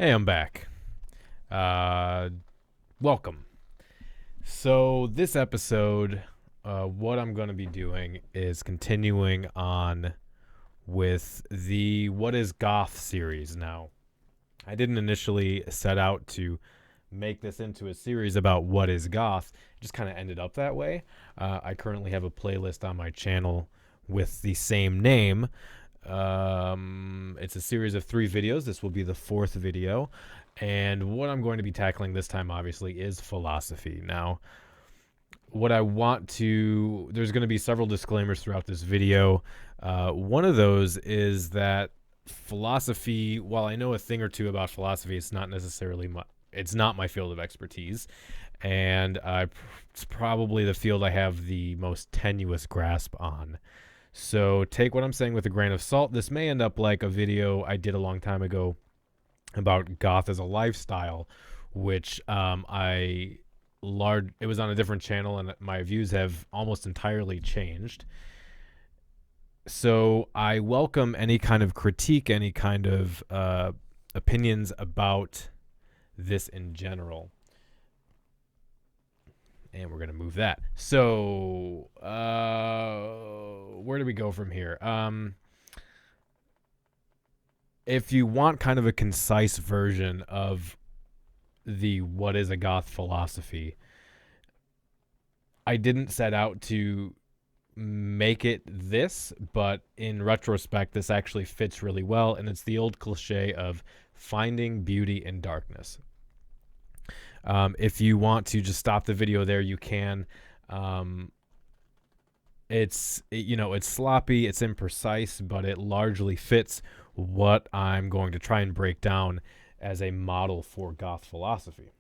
Hey, I'm back. Uh, Welcome. So, this episode, what I'm going to be doing is continuing on with the What is Goth series. Now, I didn't initially set out to make this into a series about what is Goth, it just kind of ended up that way. I currently have a playlist on my channel with the same name. It's a series of 3 videos. This will be the 4th video. And what I'm going to be tackling this time, obviously, is philosophy. Now, there's going to be several disclaimers throughout this video. One of those is that philosophy, while I know a thing or two about philosophy, it's not my field of expertise. And it's probably the field I have the most tenuous grasp on. So take what I'm saying with a grain of salt. This may end up like a video I did a long time ago about goth as a lifestyle, which it was on a different channel, and my views have almost entirely changed. So I welcome any kind of critique, any kind of opinions about this in general. And we're going to move that. So, where do we go from here? If you want kind of a concise version of the what is a goth philosophy, I didn't set out to make it this, but in retrospect, this actually fits really well. And it's the old cliche of finding beauty in darkness. If you want to just stop the video there, you can. It's sloppy, it's imprecise, but it largely fits what I'm going to try and break down as a model for goth philosophy.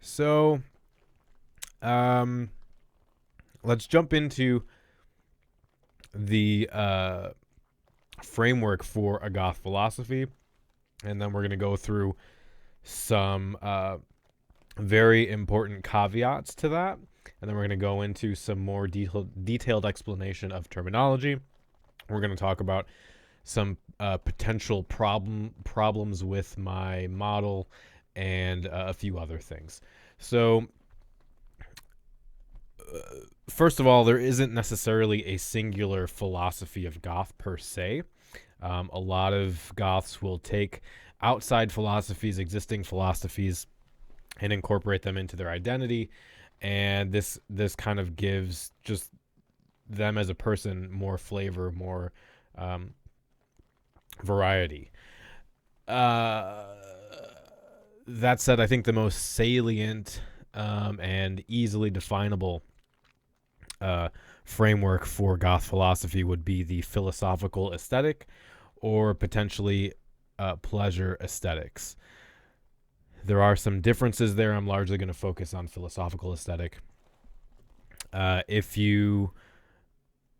So, let's jump into the framework for a goth philosophy, and then we're going to go through some very important caveats to that, and then we're going to go into some more detailed explanation of terminology. We're going to talk about some potential problems with my model and a few other things. So first of all, there isn't necessarily a singular philosophy of goth per se. A lot of goths will take outside philosophies, existing philosophies, and incorporate them into their identity, and this kind of gives just them as a person more flavor, more variety. That said, I think the most salient and easily definable framework for goth philosophy would be the philosophical aesthetic, or potentially pleasure aesthetics. There are some differences there. I'm largely going to focus on philosophical aesthetic. This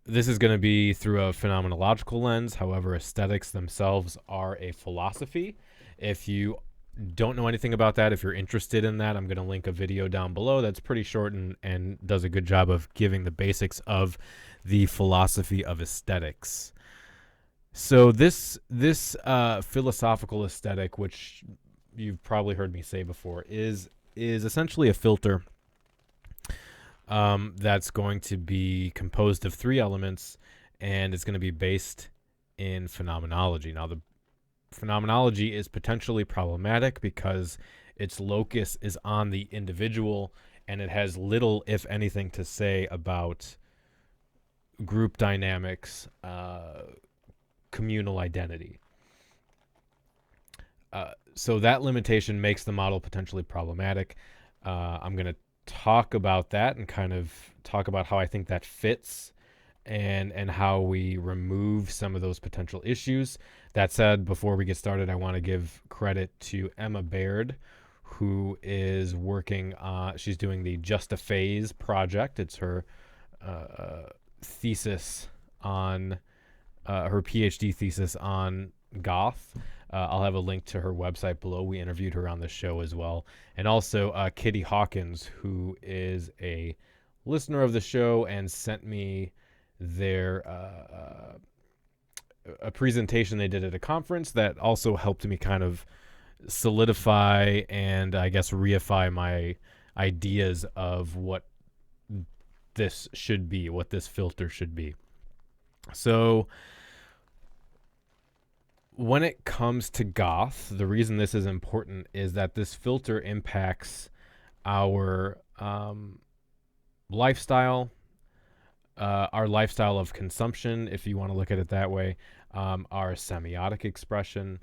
is going to be through a phenomenological lens. However, aesthetics themselves are a philosophy. If you don't know anything about that, if you're interested in that, I'm going to link a video down below that's pretty short and does a good job of giving the basics of the philosophy of aesthetics. So this philosophical aesthetic, which you've probably heard me say before, is essentially a filter that's going to be composed of 3 elements, and it's going to be based in phenomenology. Now, the phenomenology is potentially problematic because its locus is on the individual, and it has little, if anything, to say about group dynamics, communal identity. So that limitation makes the model potentially problematic. I'm going to talk about that and kind of talk about how I think that fits and how we remove some of those potential issues. That said, before we get started, I want to give credit to Emma Baird, who is working on, she's doing the Just a Phase project. It's her thesis on, her PhD thesis on goth. I'll have a link to her website below. We interviewed her on the show as well. And also Kitty Hawkins, who is a listener of the show and sent me their a presentation they did at a conference that also helped me kind of solidify and I guess reify my ideas of what this should be, what this filter should be. So when it comes to goth, the reason this is important is that this filter impacts our lifestyle, our lifestyle of consumption, if you want to look at it that way, our semiotic expression,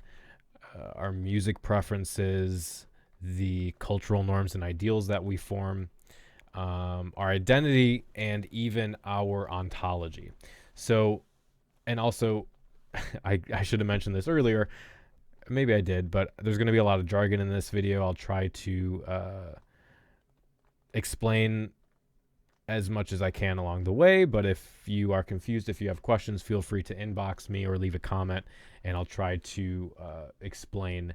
our music preferences, the cultural norms and ideals that we form, our identity, and even our ontology. So, and also, I should have mentioned this earlier. Maybe I did, but there's going to be a lot of jargon in this video. I'll try to explain as much as I can along the way, but if you are confused, if you have questions, feel free to inbox me or leave a comment, and I'll try to explain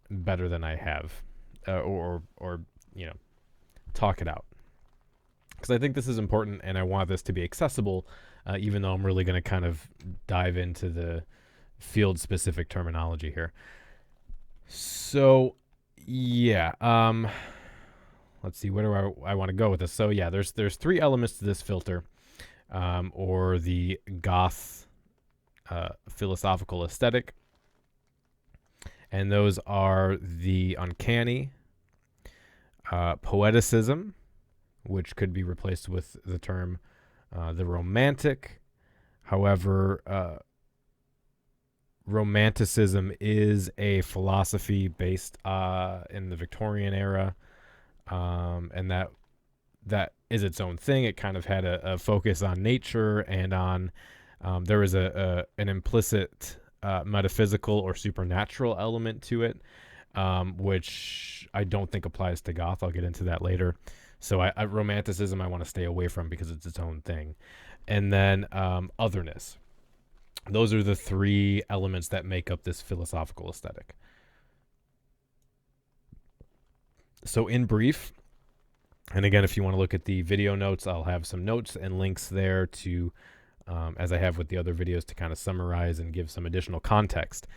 better than I have, or you know, talk it out. Because I think this is important, and I want this to be accessible, even though I'm really going to kind of dive into the field-specific terminology here. So, yeah, let's see, where do I want to go with this? So yeah, there's three elements to this filter, or the Goth philosophical aesthetic, and those are the Uncanny, Poeticism, which could be replaced with the term the Romantic. However, Romanticism is a philosophy based in the Victorian era, and that is its own thing. It kind of had a focus on nature and on there was an implicit metaphysical or supernatural element to it, which I don't think applies to Goth. I'll get into that later. So Romanticism I want to stay away from because it's its own thing. And then otherness. Those are the three elements that make up this philosophical aesthetic. So in brief, and again, if you want to look at the video notes, I'll have some notes and links there to, as I have with the other videos, to kind of summarize and give some additional context.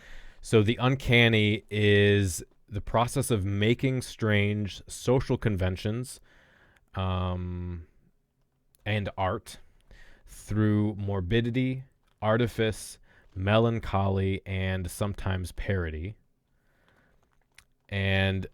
So the uncanny is the process of making strange social conventions and art through morbidity, artifice, melancholy, and sometimes parody. And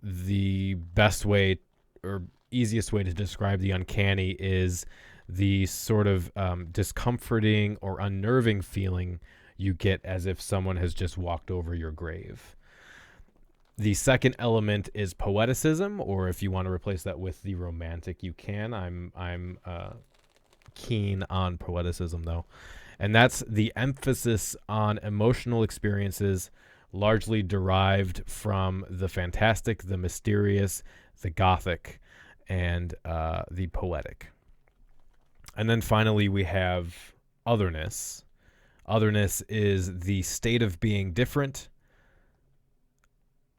the best way or easiest way to describe the uncanny is the sort of discomforting or unnerving feeling you get as if someone has just walked over your grave. The second element is poeticism, or if you want to replace that with the romantic, you can. I'm keen on poeticism, though. And that's the emphasis on emotional experiences largely derived from the fantastic, the mysterious, the Gothic, and the poetic. And then finally, we have otherness. Otherness is the state of being different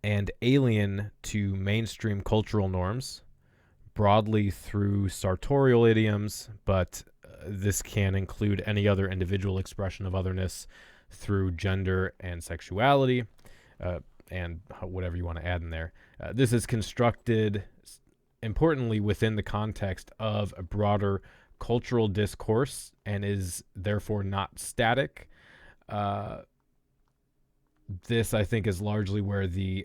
and alien to mainstream cultural norms, broadly through sartorial idioms, but this can include any other individual expression of otherness through gender and sexuality, and whatever you want to add in there. This is constructed, importantly, within the context of a broader cultural discourse and is therefore not static. This, I think, is largely where the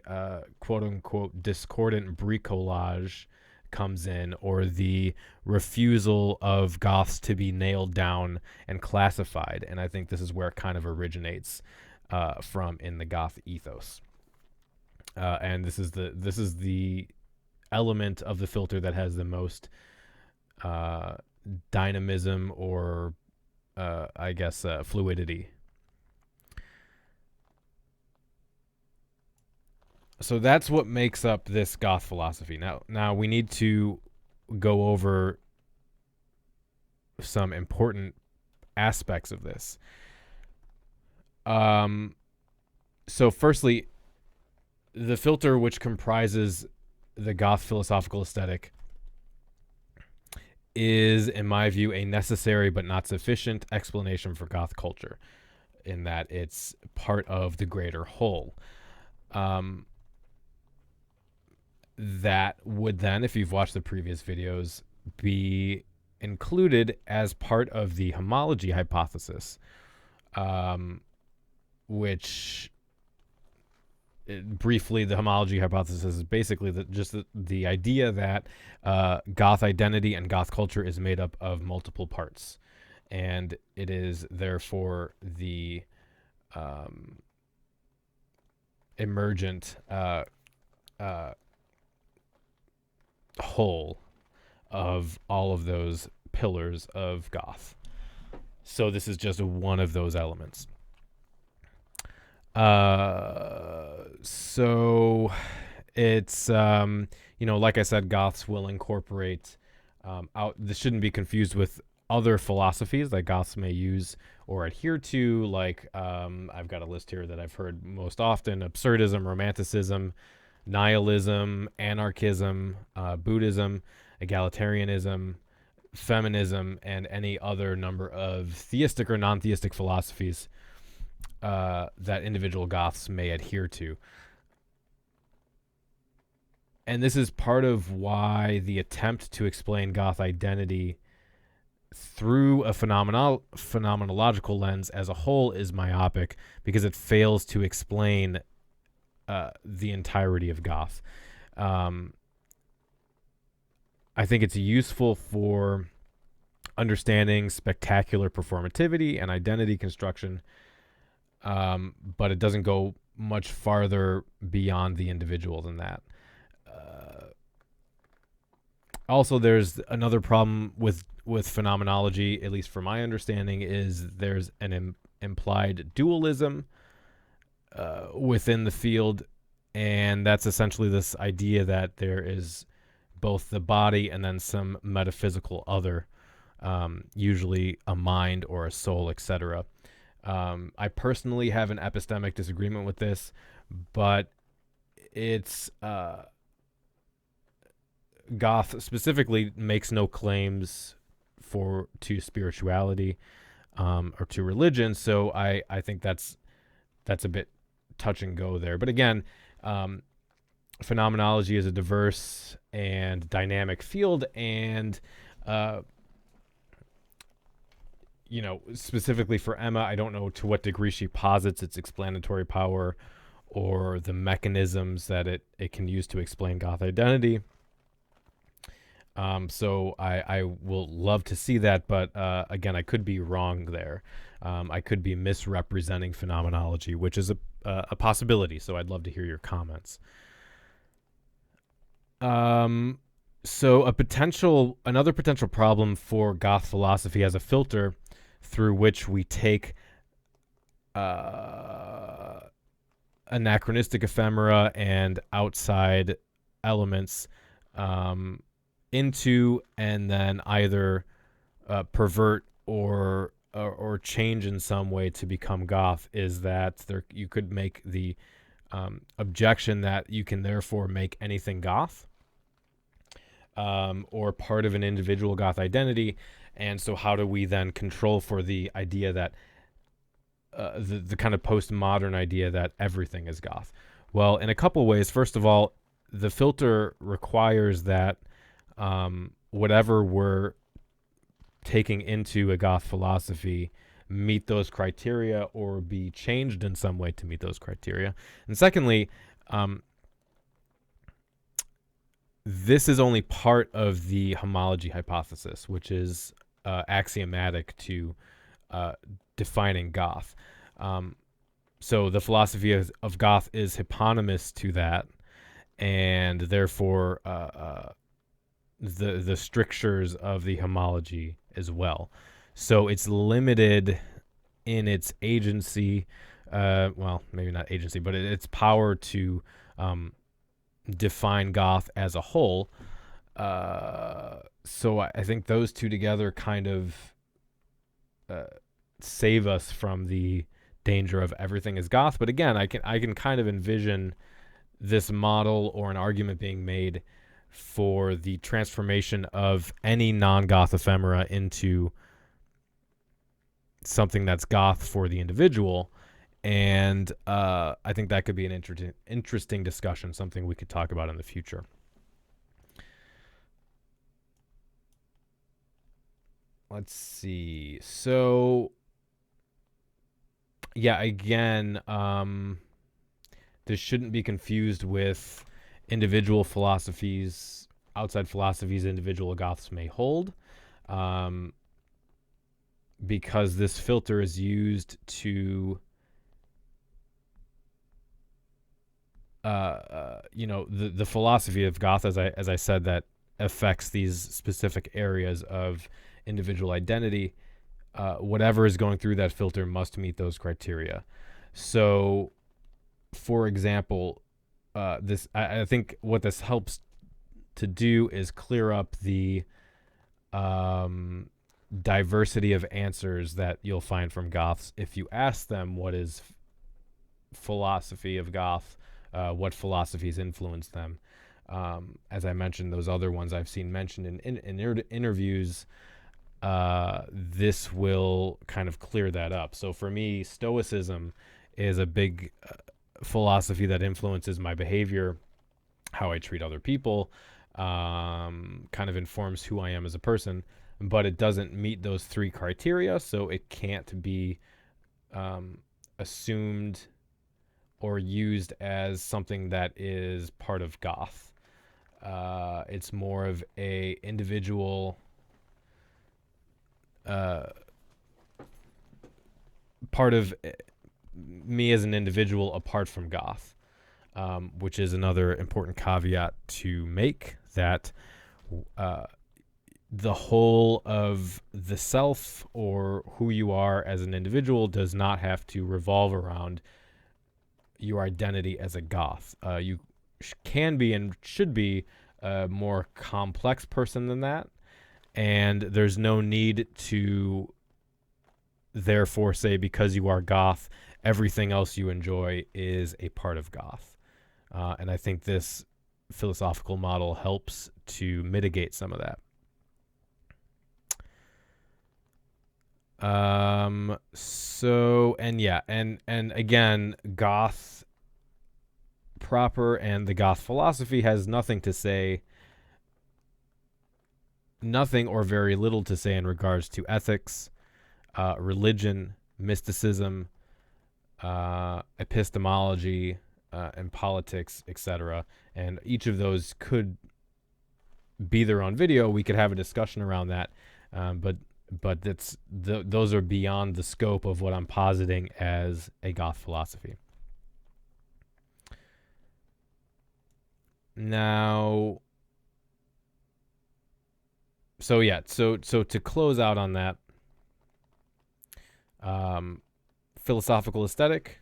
quote-unquote discordant bricolage comes in, or the refusal of Goths to be nailed down and classified. And I think this is where it kind of originates from in the Goth ethos. And this is the element of the filter that has the most dynamism or I guess fluidity. So that's what makes up this Goth philosophy. Now we need to go over some important aspects of this. So firstly, the filter which comprises the Goth philosophical aesthetic is, in my view, a necessary but not sufficient explanation for Goth culture, in that it's part of the greater whole. That would then, if you've watched the previous videos, be included as part of the homology hypothesis, which briefly, the homology hypothesis is basically the idea that Goth identity and Goth culture is made up of multiple parts, and it is therefore the emergent whole of all of those pillars of Goth. So this is just one of those elements. So it's like I said, Goths will incorporate this shouldn't be confused with other philosophies that Goths may use or adhere to, like I've got a list here that I've heard most often: absurdism, romanticism, nihilism, anarchism, Buddhism, egalitarianism, feminism, and any other number of theistic or non-theistic philosophies that individual Goths may adhere to. And this is part of why the attempt to explain Goth identity through a phenomenological lens as a whole is myopic, because it fails to explain the entirety of Goth. I think it's useful for understanding spectacular performativity and identity construction, but it doesn't go much farther beyond the individual than that. Also, there's another problem with phenomenology, at least from my understanding, is there's an implied dualism within the field, and that's essentially this idea that there is both the body and then some metaphysical other, usually a mind or a soul, etc. I personally have an epistemic disagreement with this, but it's Goth specifically makes no claims to spirituality or to religion, so I think that's a bit touch and go there. But again, phenomenology is a diverse and dynamic field, and specifically for Emma, I don't know to what degree she posits its explanatory power or the mechanisms that it can use to explain Goth identity. So I will love to see that, but again, I could be wrong there. I could be misrepresenting phenomenology, which is a possibility. So I'd love to hear your comments. So another potential problem for Goth philosophy as a filter through which we take anachronistic ephemera and outside elements into, and then either pervert or change in some way to become Goth, is that you could make the objection that you can therefore make anything Goth or part of an individual Goth identity. And so how do we then control for the idea that the kind of postmodern idea that everything is Goth? Well, in a couple ways. First of all, the filter requires that whatever we're taking into a Goth philosophy meet those criteria or be changed in some way to meet those criteria. And secondly, this is only part of the homology hypothesis, which is axiomatic to defining Goth. So the philosophy of Goth is hyponymous to that, and therefore the strictures of the homology as well. So it's limited in its agency, well, maybe not agency, but its power to define Goth as a whole. So I think those two together kind of save us from the danger of everything is Goth. But again, I can kind of envision this model or an argument being made for the transformation of any non-goth ephemera into something that's goth for the individual. And I think that could be an interesting discussion, something we could talk about in the future. Let's see. So, yeah, again, this shouldn't be confused with individual philosophies, outside philosophies individual goths may hold, because this filter is used to, the philosophy of goth, as I said, that affects these specific areas of individual identity. Whatever is going through that filter must meet those criteria. So, for example, I think what this helps to do is clear up the diversity of answers that you'll find from goths if you ask them what is philosophy of goth, what philosophies influence them. As I mentioned, those other ones I've seen mentioned in interviews, this will kind of clear that up. So for me, Stoicism is a big philosophy that influences my behavior, how I treat other people, kind of informs who I am as a person, but it doesn't meet those three criteria, so it can't be assumed or used as something that is part of goth. It's more of a individual part of me as an individual apart from goth, which is another important caveat to make, that the whole of the self or who you are as an individual does not have to revolve around your identity as a goth. You can be and should be a more complex person than that, and there's no need to therefore say because you are goth, everything else you enjoy is a part of goth. And I think this philosophical model helps to mitigate some of that. And again, goth proper and the goth philosophy has nothing or very little to say in regards to ethics, religion, mysticism, epistemology, and politics, etc. And each of those could be their own video. We could have a discussion around that, but those are beyond the scope of what I'm positing as a goth philosophy. Now, so to close out on that, philosophical aesthetic,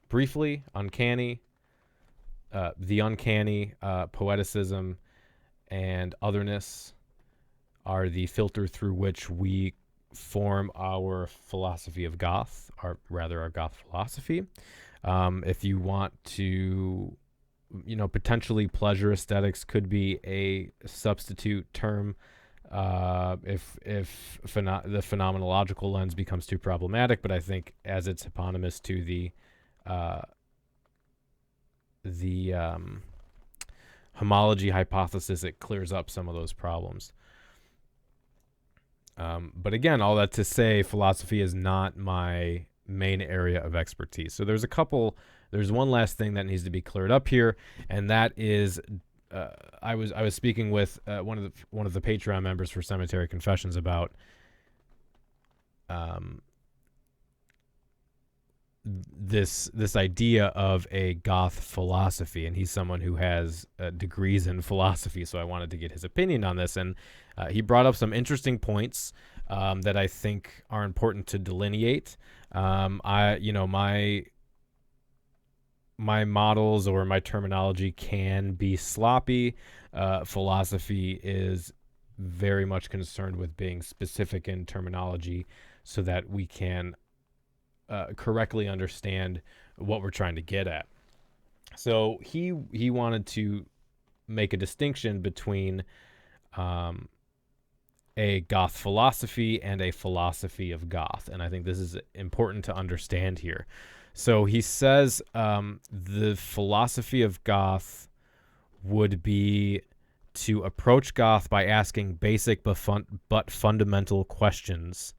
briefly, uncanny, the uncanny, poeticism, and otherness are the filter through which we form our philosophy of goth, or rather our goth philosophy. If you want to, potentially pleasure aesthetics could be a substitute term. If the phenomenological lens becomes too problematic, but I think as it's eponymous to the homology hypothesis, it clears up some of those problems. But again, all that to say, philosophy is not my main area of expertise. So there's one last thing that needs to be cleared up here, and that is, I was speaking with one of the Patreon members for Cemetery Confessions about this idea of a goth philosophy, and he's someone who has degrees in philosophy, so I wanted to get his opinion on this, and he brought up some interesting points that I think are important to delineate. My models or my terminology can be sloppy. Philosophy is very much concerned with being specific in terminology so that we can correctly understand what we're trying to get at. So he wanted to make a distinction between a Goth philosophy and a philosophy of Goth. And I think this is important to understand here. So he says the philosophy of Goth would be to approach Goth by asking basic but fundamental questions,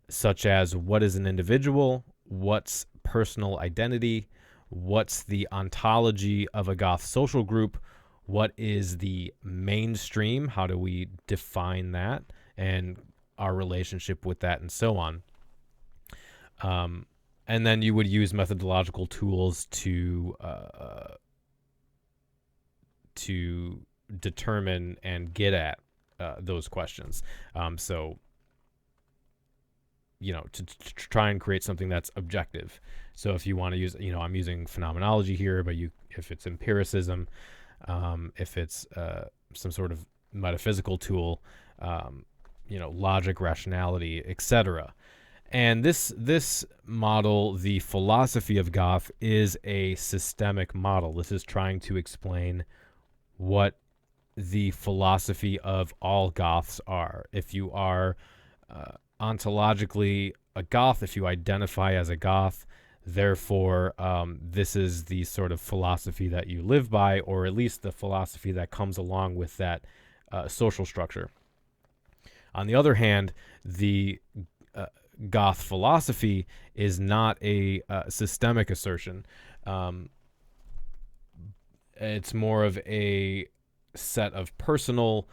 such as what is an individual, what's personal identity, what's the ontology of a Goth social group, what is the mainstream, how do we define that, and our relationship with that, and so on. And then you would use methodological tools to determine and get at those questions. So, to try and create something that's objective. So if you want to use, I'm using phenomenology here, but if it's empiricism, if it's some sort of metaphysical tool, logic, rationality, etc. And this model, the philosophy of Goth, is a systemic model. This is trying to explain what the philosophy of all Goths are. If you are ontologically a Goth, if you identify as a Goth, therefore this is the sort of philosophy that you live by, or at least the philosophy that comes along with that social structure. On the other hand, the Goth philosophy is not a systemic assertion. It's more of a set of personal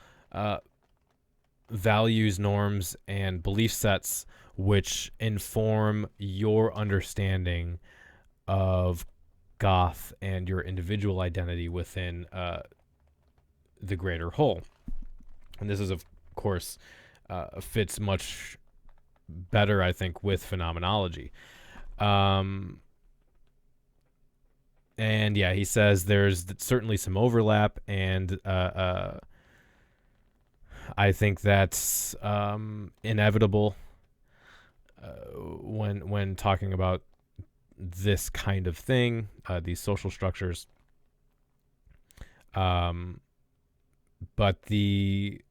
values, norms, and belief sets which inform your understanding of Goth and your individual identity within the greater whole. And this is, of course, fits much better, I think, with phenomenology. And yeah, he says there's certainly some overlap, and I think that's inevitable when talking about this kind of thing, these social structures. But the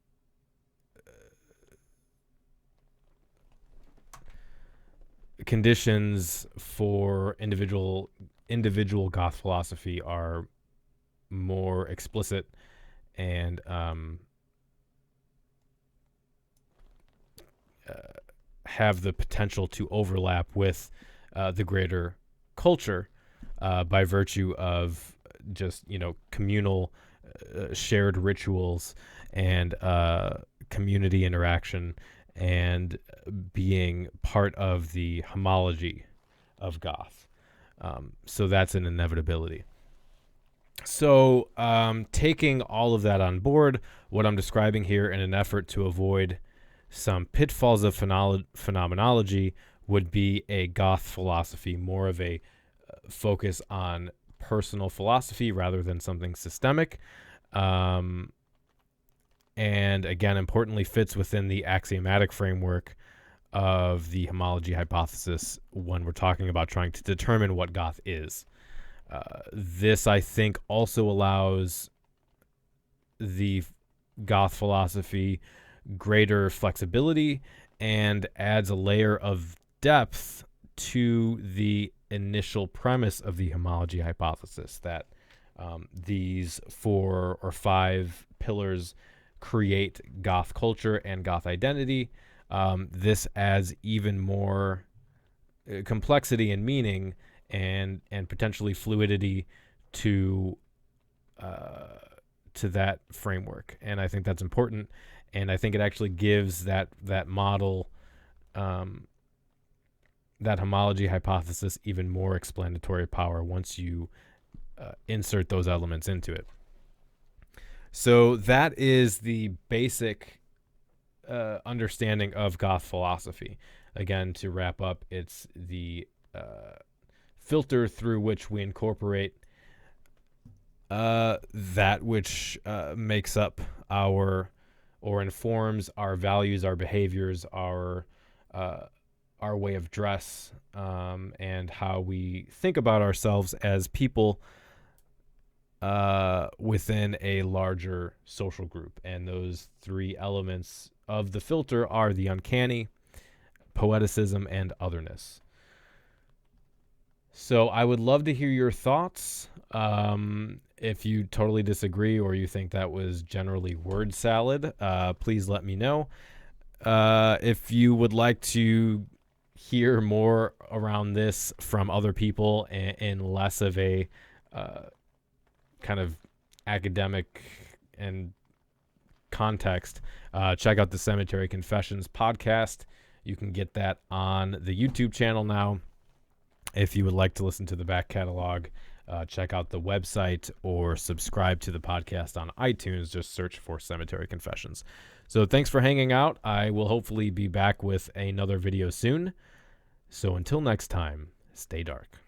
conditions for individual Goth philosophy are more explicit and have the potential to overlap with the greater culture by virtue of just communal shared rituals and community interaction, and being part of the homology of Goth. So that's an inevitability. So taking all of that on board, what I'm describing here in an effort to avoid some pitfalls of phenomenology would be a Goth philosophy, more of a focus on personal philosophy rather than something systemic. And again, importantly, fits within the axiomatic framework of the homology hypothesis when we're talking about trying to determine what Goth is. This, I think, also allows the Goth philosophy greater flexibility and adds a layer of depth to the initial premise of the homology hypothesis, that these 4 or 5 pillars create Goth culture and Goth identity. This adds even more complexity and meaning and potentially fluidity to that framework, and I think that's important. And I think it actually gives that model, that homology hypothesis, even more explanatory power once you insert those elements into it. So that is the basic understanding of Goth philosophy. Again, to wrap up, it's the filter through which we incorporate that which makes up our, or informs our values, our behaviors, our way of dress, and how we think about ourselves as people within a larger social group. And those three elements of the filter are the uncanny, poeticism, and otherness. So I would love to hear your thoughts. If you totally disagree or you think that was generally word salad, please let me know. If you would like to hear more around this from other people in less of a kind of academic and context, check out the Cemetery Confessions podcast. You can get that on the YouTube channel now. If you would like to listen to the back catalog, check out the website or subscribe to the podcast on iTunes. Just search for Cemetery Confessions. So thanks for hanging out. I will hopefully be back with another video soon. So until next time, stay dark.